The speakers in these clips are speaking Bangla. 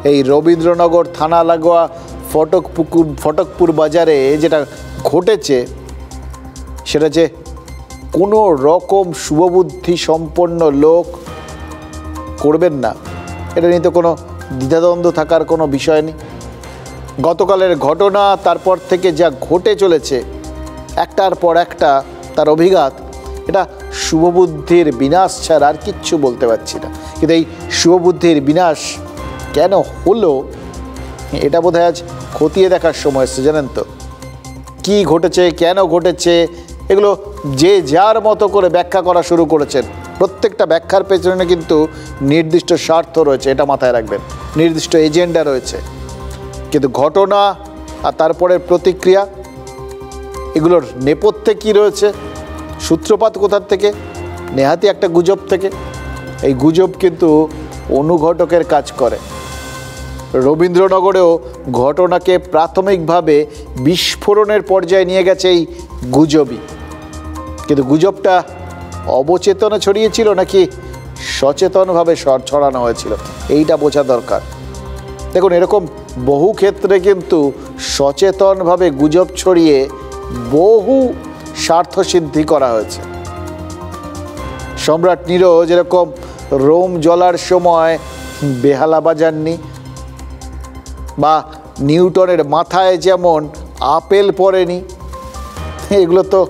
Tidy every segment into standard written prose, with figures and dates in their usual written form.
এই রবীন্দ্রনগর থানা লাগোয়া ফটকপুর বাজারে যেটা ঘটেছে সেটা যে কোনো রকম শুভবুদ্ধি সম্পন্ন লোক করবেন না, এটা নিয়ে তো কোনো দ্বিধাদ্বন্দ্ব থাকার কোনো বিষয় নেই। গতকালের ঘটনা, তারপর থেকে যা ঘটে চলেছে একটার পর একটা তার অভিঘাত, এটা শুভবুদ্ধির বিনাশ ছাড়া আর কিচ্ছু বলতে পারছি না। কিন্তু এই শুভবুদ্ধির বিনাশ কেন হলো এটা বোধহয় আজ খতিয়ে দেখার সময় এসছে, জানেন তো। কি ঘটেছে, কেন ঘটেছে, এগুলো যে যার মতো করে ব্যাখ্যা করা শুরু করেছেন। প্রত্যেকটা ব্যাখ্যার পেছনে কিন্তু নির্দিষ্ট স্বার্থ রয়েছে, এটা মাথায় রাখবেন, নির্দিষ্ট এজেন্ডা রয়েছে। কিন্তু ঘটনা আর তারপরের প্রতিক্রিয়া, এগুলোর নেপথ্যে কী রয়েছে, সূত্রপাত কোথার থেকে? নেহাতি একটা গুজব থেকে। এই গুজব কিন্তু অনুঘটকের কাজ করে। রবীন্দ্রনগরেও ঘটনাকে প্রাথমিকভাবে বিস্ফোরণের পর্যায়ে নিয়ে গেছে এই গুজবই। কিন্তু গুজবটা অবচেতনে ছড়িয়েছিল নাকি সচেতনভাবে ছড়ানো হয়েছিল, এইটা বোঝা দরকার। দেখুন, এরকম বহু ক্ষেত্রে কিন্তু সচেতনভাবে গুজব ছড়িয়ে বহু স্বার্থসিদ্ধি করা হয়েছে। সম্রাট নিরো যেরকম রোম জ্বলার সময় বেহালা বাজাননি, বা নিউটনের মাথায় যেমন আপেল পড়েনি, এগুলো তো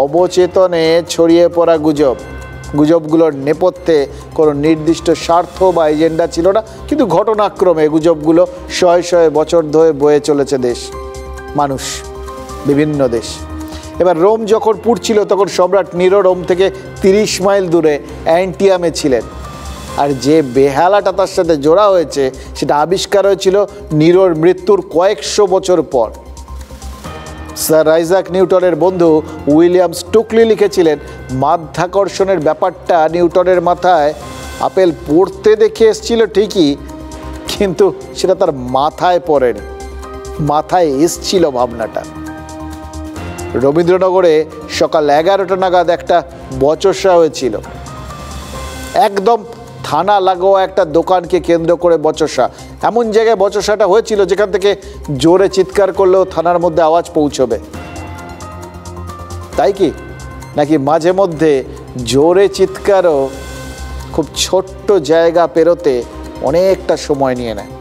অবচেতনে ছড়িয়ে পড়া গুজব। গুজবগুলোর নেপথ্যে কোনো নির্দিষ্ট স্বার্থ বা এজেন্ডা ছিল না, কিন্তু ঘটনাক্রমে গুজবগুলো শয়ে শয়ে বছর ধরে বয়ে চলেছে দেশ, মানুষ, বিভিন্ন দেশ। এবার রোম যখন পুড়ছিল তখন সম্রাট নিরো রোম থেকে 30 মাইল দূরে অ্যান্টিয়ামে ছিলেন। আর যে বেহালাটা তার সাথে জোড়া হয়েছে সেটা আবিষ্কার হয়েছিল নিরোর মৃত্যুর কয়েকশো বছর পর। স্যার আইজাক নিউটনের বন্ধু উইলিয়াম স্টুকলি লিখেছিলেন, মাধ্যাকর্ষণের ব্যাপারটা নিউটনের মাথায় আপেল পড়তে দেখে এসছিল ঠিকই, কিন্তু সেটা তার মাথায় পড়েনি, মাথায় এসছিল ভাবনাটা। রবীন্দ্রনগরে সকাল 11টা নাগাদ একটা বচসা হয়েছিল, একদম থানা লাগোয়া একটা দোকানকে কেন্দ্র করে বচসা। এমন জায়গায় বচসাটা হয়েছিল যেখান থেকে জোরে চিৎকার করলেও থানার মধ্যে আওয়াজ পৌঁছবে, তাই কি? নাকি মাঝে মধ্যে জোরে চিৎকারও খুব ছোট্ট জায়গা পেরোতে অনেকটা সময় নিয়ে নেয়?